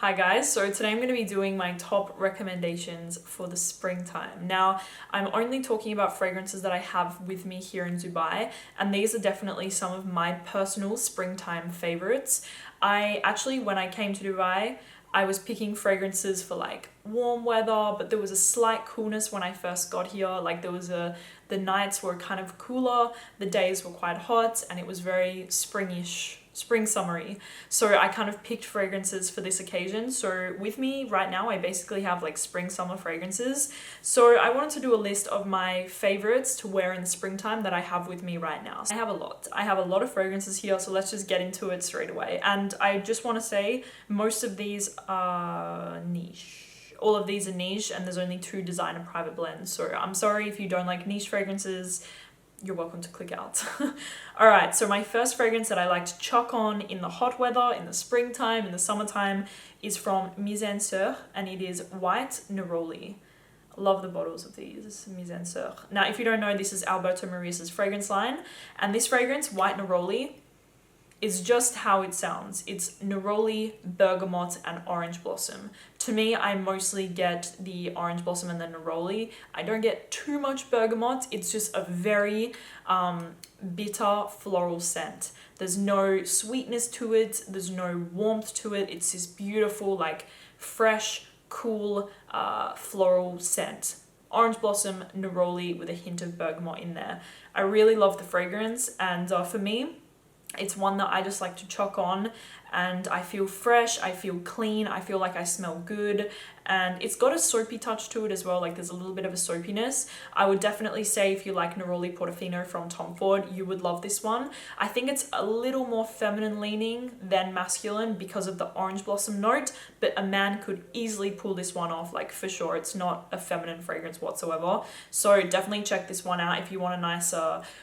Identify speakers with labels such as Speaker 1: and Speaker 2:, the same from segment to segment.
Speaker 1: Hi guys, so today I'm going to be doing my top recommendations for the springtime. Now, I'm only talking about fragrances that I have with me here in Dubai, and these are definitely some of my personal springtime favorites. When I came to Dubai, I was picking fragrances for like warm weather, but there was a slight coolness when I first got here. The nights were kind of cooler, the days were quite hot, and it was very springish, spring summery. So I kind of picked fragrances for this occasion. So with me right now, I basically have like spring summer fragrances. So I wanted to do a list of my favorites to wear in the springtime that I have with me right now. So I have a lot of fragrances here, so let's just get into it straight away. And I just want to say most of these are niche. All of these are niche, and there's only 2 designer private blends. So I'm sorry if you don't like niche fragrances, you're welcome to click out. Alright, so my first fragrance that I like to chuck on in the hot weather, in the springtime, in the summertime, is from Mizensir, and it is White Neroli. Love the bottles of these, Mizensir. Now, if you don't know, this is Alberto Moris's fragrance line, and this fragrance, White Neroli, is just how it sounds. It's neroli, bergamot, and orange blossom. To me, I mostly get the orange blossom and the neroli. I don't get too much bergamot. It's just a very bitter floral scent. There's no sweetness to it. There's no warmth to it. It's this beautiful, like fresh, cool floral scent. Orange blossom, neroli with a hint of bergamot in there. I really love the fragrance, and for me, it's one that I just like to chuck on, and I feel fresh, I feel clean, I feel like I smell good, and it's got a soapy touch to it as well. Like, there's a little bit of a soapiness. I would definitely say if you like Neroli Portofino from Tom Ford, you would love this one. I think it's a little more feminine leaning than masculine because of the orange blossom note, but a man could easily pull this one off, like for sure. It's not a feminine fragrance whatsoever. So definitely check this one out if you want a nice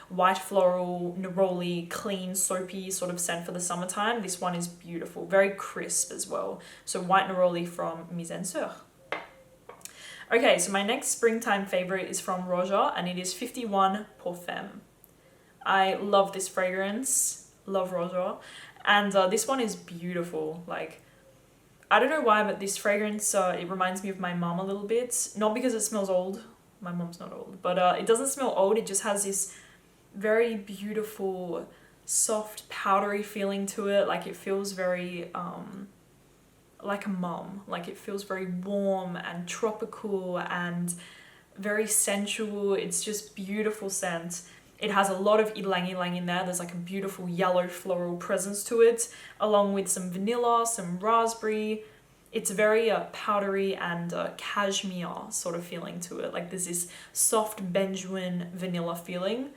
Speaker 1: white floral, neroli, clean, soapy sort of scent for the summertime. This one is beautiful, very crisp as well. So White Neroli from Mizensir. Okay, so my next springtime favorite is from Roja, and it is 51 pour femme. I love this fragrance, love Roja, and this one is beautiful. Like, I don't know why, but this fragrance, it reminds me of my mom a little bit. Not because it smells old, my mom's not old, but it doesn't smell old. It just has this very beautiful, soft, powdery feeling to it. Like, it feels very like a mum. Like, it feels very warm and tropical and very sensual. It's just beautiful scent. It has a lot of ylang ylang in there. There's like a beautiful yellow floral presence to it, along with some vanilla, some raspberry. It's very powdery and cashmere sort of feeling to it. Like, there's this soft benjoin vanilla feeling,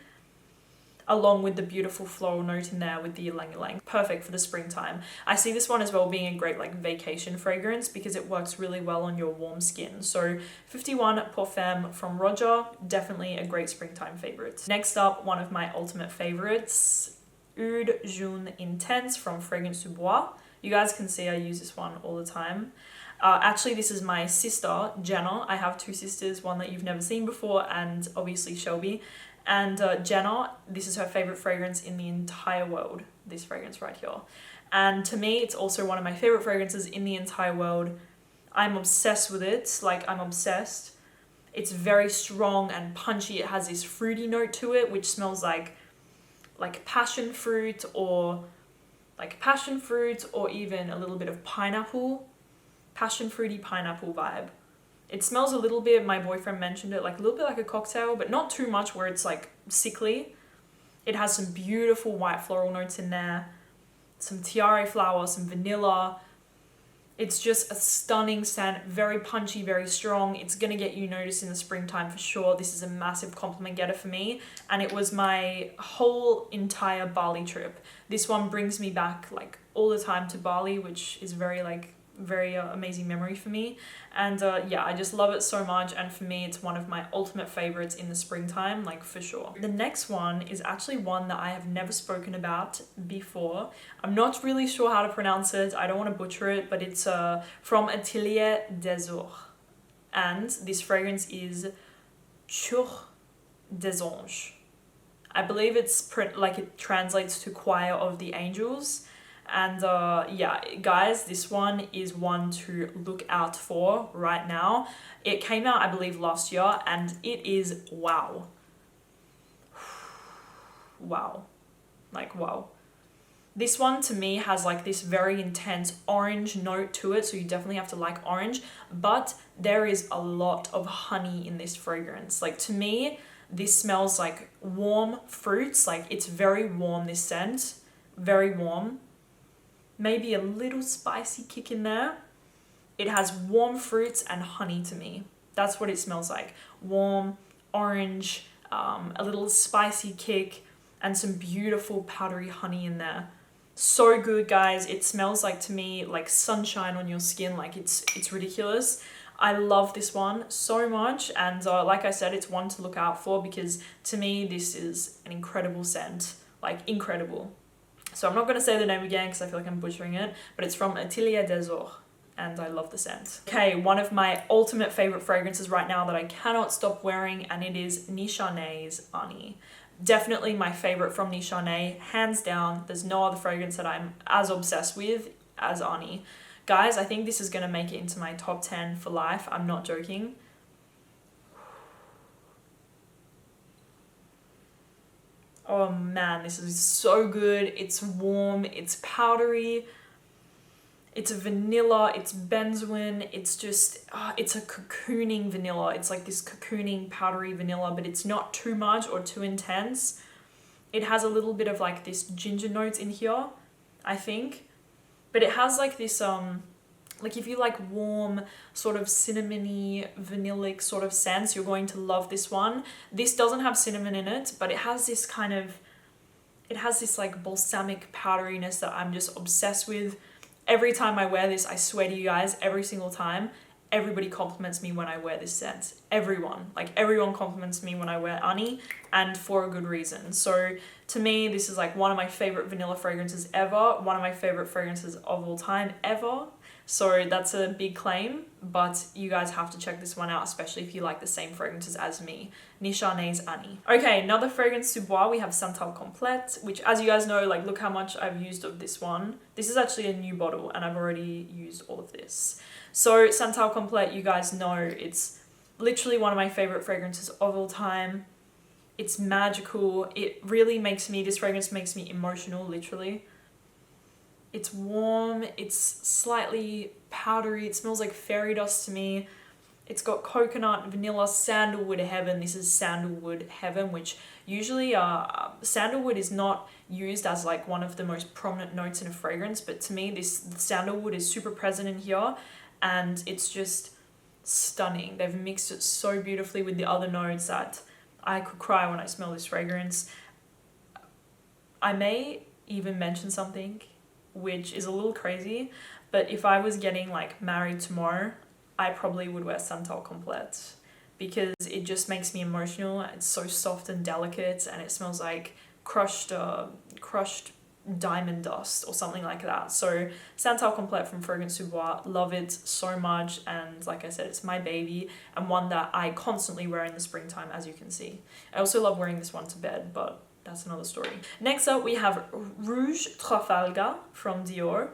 Speaker 1: along with the beautiful floral note in there with the ylang ylang. Perfect for the springtime. I see this one as well being a great like vacation fragrance because it works really well on your warm skin. So 51 pour femme from Roja, definitely a great springtime favorite. Next up, one of my ultimate favorites, Oud Jaune Intense from Fragrance du Bois. You guys can see I use this one all the time. Actually, this is my sister, Jenna. I have 2 sisters, one that you've never seen before, and obviously Shelby. And Jenna, this is her favorite fragrance in the entire world, this fragrance right here. And to me, it's also one of my favorite fragrances in the entire world. I'm obsessed with it, like I'm obsessed. It's very strong and punchy. It has this fruity note to it, which smells like passion fruit or even a little bit of pineapple, passion fruity pineapple vibe. It smells a little bit, my boyfriend mentioned it, like a little bit like a cocktail, but not too much where it's like sickly. It has some beautiful white floral notes in there, some tiare flower, some vanilla. It's just a stunning scent, very punchy, very strong. It's gonna get you noticed in the springtime for sure. This is a massive compliment getter for me, and it was my whole entire Bali trip. This one brings me back like all the time to Bali, which is very amazing memory for me. And yeah, I just love it so much, and for me it's one of my ultimate favorites in the springtime, like for sure. The next one is actually one that I have never spoken about before. I'm not really sure how to pronounce it, I don't want to butcher it, but it's from Atelier des Jours, and this fragrance is Choeur des Anges. I believe it's like it translates to Choir of the Angels. And yeah, guys, this one is one to look out for right now. It came out, I believe, last year, and it is wow. Wow. Like, wow. This one to me has like this very intense orange note to it, so you definitely have to like orange, but there is a lot of honey in this fragrance. Like, to me, this smells like warm fruits. Like, it's very warm, this scent. Very warm. Maybe a little spicy kick in there. It has warm fruits and honey to me. That's what it smells like. Warm, orange, a little spicy kick, and some beautiful powdery honey in there. So good, guys. It smells like, to me, like sunshine on your skin. Like, it's ridiculous. I love this one so much, and like I said, it's one to look out for, because to me this is an incredible scent. Like, incredible. So I'm not going to say the name again because I feel like I'm butchering it, but it's from Atelier and I love the scent. Okay, one of my ultimate favorite fragrances right now that I cannot stop wearing, and it is Nishane's Ani. Definitely my favorite from Nishane, hands down. There's no other fragrance that I'm as obsessed with as Ani. Guys, I think this is going to make it into my top 10 for life. I'm not joking. Oh man, this is so good. It's warm, it's powdery, it's vanilla, it's benzoin, it's just, it's a cocooning vanilla. It's like this cocooning powdery vanilla, but it's not too much or too intense. It has a little bit of like this ginger notes in here, I think. But it has like this, like if you like warm, sort of cinnamony, vanillic sort of scents, you're going to love this one. This doesn't have cinnamon in it, but it has this kind of, it has this like balsamic powderiness that I'm just obsessed with. Every time I wear this, I swear to you guys, every single time, everybody compliments me when I wear this scent. Everyone. Like, everyone compliments me when I wear Ani, and for a good reason. So to me, this is like one of my favorite vanilla fragrances ever, one of my favorite fragrances of all time ever. So that's a big claim, but you guys have to check this one out, especially if you like the same fragrances as me. Nishane's Ani. Okay, another fragrance to Bois, we have Santal Complet, which, as you guys know, like, look how much I've used of this one. This is actually a new bottle, and I've already used all of this. So Santal Complet, you guys know, it's literally one of my favorite fragrances of all time. It's magical. It really makes me, this fragrance makes me emotional, literally. It's warm, it's slightly powdery, it smells like fairy dust to me. It's got coconut, vanilla, sandalwood heaven. This is sandalwood heaven, which usually sandalwood is not used as like one of the most prominent notes in a fragrance, but to me this sandalwood is super present in here, and it's just stunning. They've mixed it so beautifully with the other notes that I could cry when I smell this fragrance. I may even mention something which is a little crazy, but if I was getting like married tomorrow, I probably would wear Santal Complet, because it just makes me emotional. It's so soft and delicate, and it smells like crushed diamond dust or something like that. So Santal Complet from Fragrance du Bois, love it so much, and like I said, it's my baby, and one that I constantly wear in the springtime, as you can see. I also love wearing this one to bed, but that's another story. Next up, we have Rouge Trafalgar from Dior.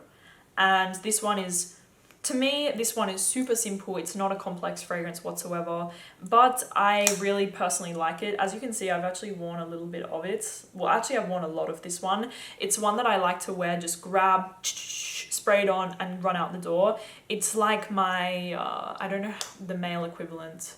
Speaker 1: And this one is, to me, this one is super simple. It's not a complex fragrance whatsoever, but I really personally like it. As you can see, I've actually worn a little bit of it. Well, actually, I've worn a lot of this one. It's one that I like to wear, just grab, spray it on, and run out the door. It's like my, I don't know the male equivalent,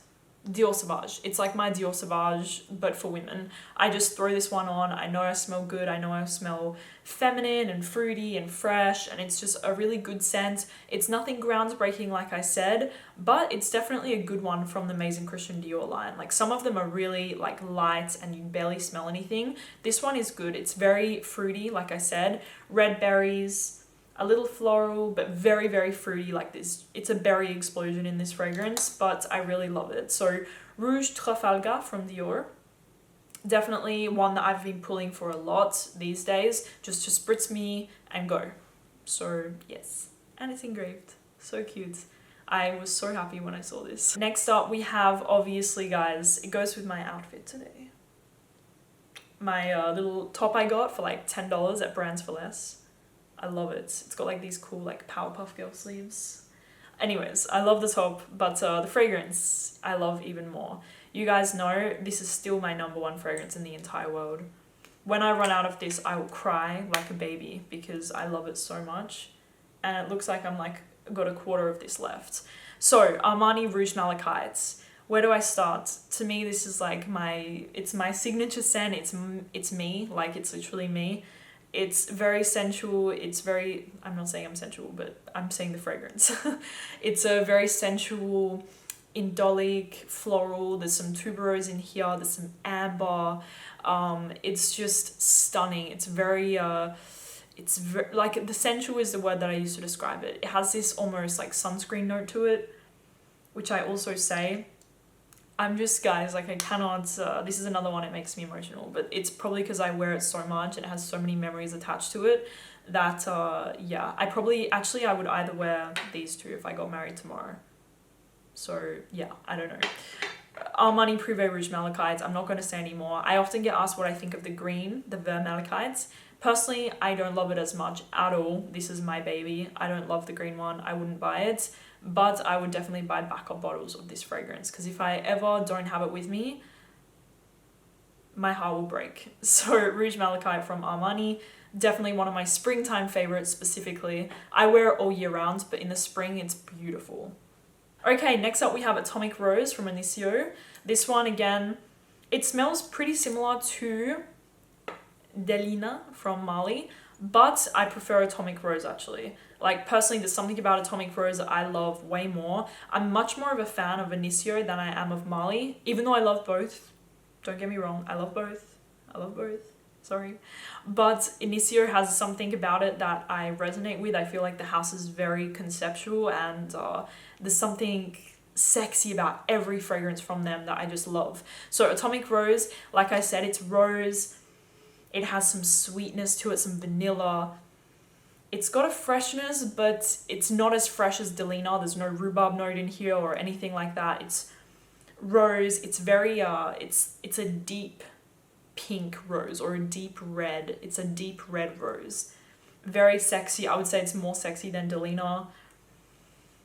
Speaker 1: Dior Sauvage. It's like my Dior Sauvage, but for women. I just throw this one on. I know I smell good. I know I smell feminine and fruity and fresh, and it's just a really good scent. It's nothing groundbreaking, like I said, but it's definitely a good one from the Maison Christian Dior line. Like, some of them are really like light and you barely smell anything. This one is good. It's very fruity, like I said. Red berries, a little floral, but very, very fruity. Like this, it's a berry explosion in this fragrance, but I really love it. So Rouge Trafalgar from Dior, definitely one that I've been pulling for a lot these days, just to spritz me and go. So yes, and it's engraved, so cute. I was so happy when I saw this. Next up, we have, obviously guys, it goes with my outfit today, my little top I got for like $10 at Brands for Less. I love it. It's got like these cool like Powerpuff Girl sleeves. Anyways, I love the top, but the fragrance I love even more. You guys know this is still my #1 fragrance in the entire world. When I run out of this, I will cry like a baby because I love it so much. And it looks like I'm like got a quarter of this left. So Armani Rouge Malachite. Where do I start? To me, this is like it's my signature scent. It's me, like it's literally me. It's very sensual. It's very, I'm not saying I'm sensual, but I'm saying the fragrance. It's a very sensual, indolic, floral. There's some tuberose in here. There's some amber. It's just stunning. It's very, like the sensual is the word that I use to describe it. It has this almost like sunscreen note to it, which I also say. I'm just, guys, like I cannot, this is another one, it makes me emotional, but it's probably because I wear it so much and it has so many memories attached to it that, yeah, I would either wear these two if I got married tomorrow. So, yeah, I don't know. Armani Privé Rouge Malachite, I'm not going to say anymore. I often get asked what I think of the green, the Vert Malachites. Personally, I don't love it as much at all. This is my baby. I don't love the green one. I wouldn't buy it. But I would definitely buy backup bottles of this fragrance because if I ever don't have it with me, my heart will break. So Rouge Malachite from Armani, definitely one of my springtime favorites specifically. I wear it all year round, but in the spring it's beautiful. Okay, next up we have Atomic Rose from Initio. This one again, it smells pretty similar to Delina from Mali, but I prefer Atomic Rose actually. Like personally, there's something about Atomic Rose that I love way more. I'm much more of a fan of Initio than I am of Mali, even though I love both. Don't get me wrong, I love both. Sorry. But Initio has something about it that I resonate with. I feel like the house is very conceptual and there's something sexy about every fragrance from them that I just love. So Atomic Rose, like I said, it's rose. It has some sweetness to it, some vanilla. It's got a freshness, but it's not as fresh as Delina. There's no rhubarb note in here or anything like that. It's rose. It's very, it's a deep pink rose or a deep red. It's a deep red rose. Very sexy. I would say it's more sexy than Delina.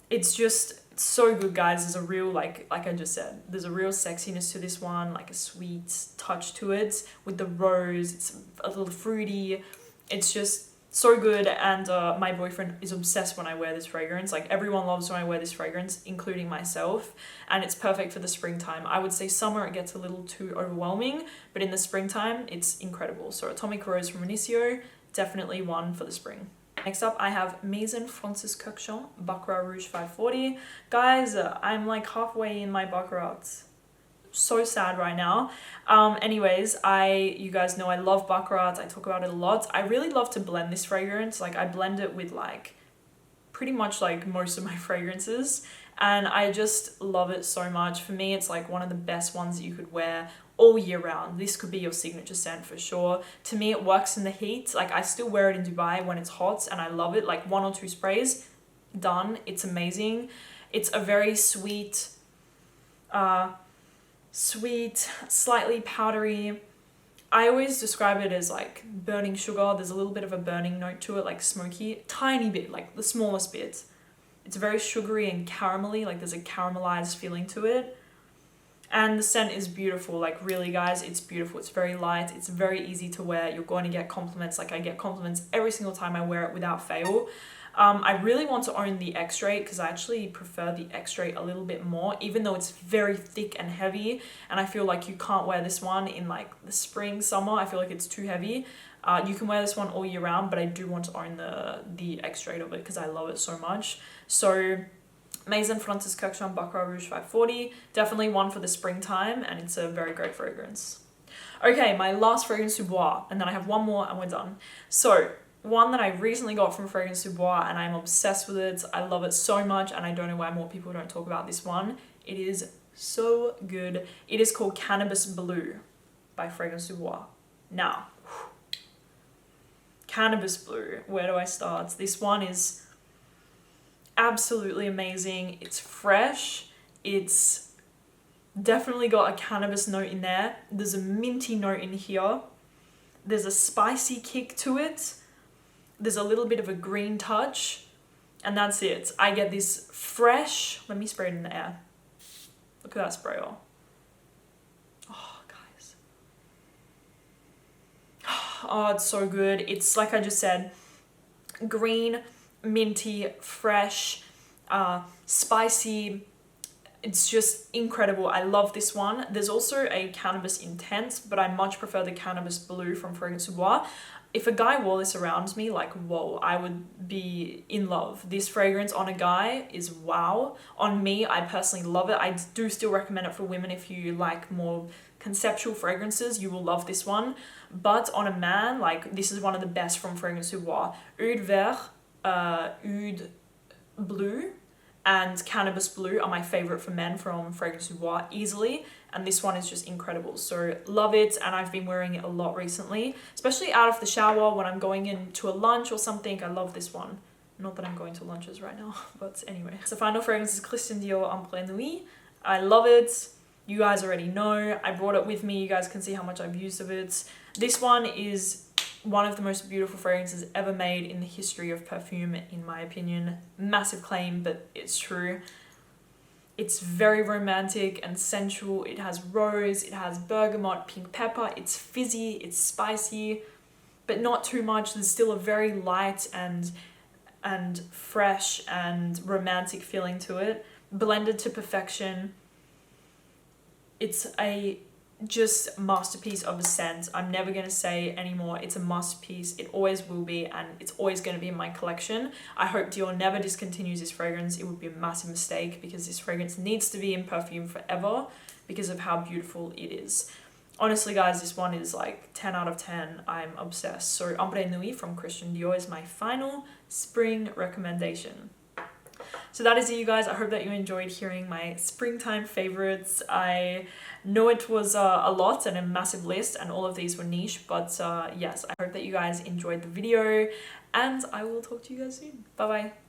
Speaker 1: It's just so good, guys. There's a real, like I just said, there's a real sexiness to this one, like a sweet touch to it with the rose. It's a little fruity. It's just so good, and my boyfriend is obsessed when I wear this fragrance. Like everyone loves when I wear this fragrance, including myself, and it's perfect for the springtime. I would say summer it gets a little too overwhelming, but in the springtime it's incredible. So Atomic Rose from Initio, definitely one for the spring. Next up I have Maison Kurkdjian Baccarat Rouge 540. Guys, I'm like halfway in my Baccarat. So sad right now. Anyways, you guys know I love Baccarat. I talk about it a lot. I really love to blend this fragrance. Like I blend it with like pretty much like most of my fragrances, and I just love it so much. For me, it's like one of the best ones that you could wear all year round. This could be your signature scent for sure. To me, it works in the heat. Like I still wear it in Dubai when it's hot and I love it. Like 1 or 2 sprays, done. It's amazing. It's a very sweet, slightly powdery. I always describe it as like burning sugar. There's a little bit of a burning note to it, like smoky, tiny bit, like the smallest bit. It's very sugary and caramelly, like there's a caramelized feeling to it. And the scent is beautiful, like really guys, it's beautiful. It's very light, it's very easy to wear. You're going to get compliments, like I get compliments every single time I wear it without fail. I really want to own the X-Ray because I actually prefer the X-Ray a little bit more, even though it's very thick and heavy, and I feel like you can't wear this one in like the spring, summer. I feel like it's too heavy. You can wear this one all year round, but I do want to own the X-Ray of it because I love it so much. So Maison Kurkdjian Baccarat Rouge 540, definitely one for the springtime, and it's a very great fragrance. Okay, my last fragrance, Bois, and then I have one more and we're done. So one that I recently got from Fragrance du Bois and I'm obsessed with it. I love it so much and I don't know why more people don't talk about this one. It is so good. It is called Cannabis Blue by Fragrance du Bois. Now, Cannabis Blue, where do I start? This one is absolutely amazing. It's fresh. It's definitely got a cannabis note in there. There's a minty note in here. There's a spicy kick to it. There's a little bit of a green touch, and that's it. I get this fresh, let me spray it in the air. Look at that spray oil. Oh, guys. Oh, it's so good. It's like I just said, green, minty, fresh, spicy. It's just incredible. I love this one. There's also a Cannabis Intense, but I much prefer the Cannabis Blue from Fragrance Bois. If a guy wore this around me, like, whoa, I would be in love. This fragrance on a guy is wow. On me, I personally love it. I do still recommend it for women. If you like more conceptual fragrances, you will love this one. But on a man, like, this is one of the best from Fragrance Bois. Oud Vert, Oud Blue, and Cannabis Blue are my favorite for men from Fragrance Bois easily, and this one is just incredible. So love it, and I've been wearing it a lot recently, especially out of the shower when I'm going into a lunch or something. I love this one. Not that I'm going to lunches right now, but anyway. So final fragrance is Christian Dior Ambre Nuit. I love it. You guys already know. I brought it with me. You guys can see how much I've used of it. This one is one of the most beautiful fragrances ever made in the history of perfume, in my opinion. Massive claim, but it's true. It's very romantic and sensual. It has rose, it has bergamot, pink pepper. It's fizzy, it's spicy, but not too much. There's still a very light and fresh and romantic feeling to it, blended to perfection. It's a just masterpiece of a scent. I'm never going to say anymore. It's a masterpiece. It always will be, and it's always going to be in my collection. I hope Dior never discontinues this fragrance. It would be a massive mistake, because this fragrance needs to be in perfume forever because of how beautiful it is. Honestly, guys, this one is like 10 out of 10. I'm obsessed. So Ambre Nuit from Christian Dior is my final spring recommendation. So that is it, you guys. I hope that you enjoyed hearing my springtime favorites. I know it was a lot and a massive list, and all of these were niche, but yes, I hope that you guys enjoyed the video, and I will talk to you guys soon. Bye bye.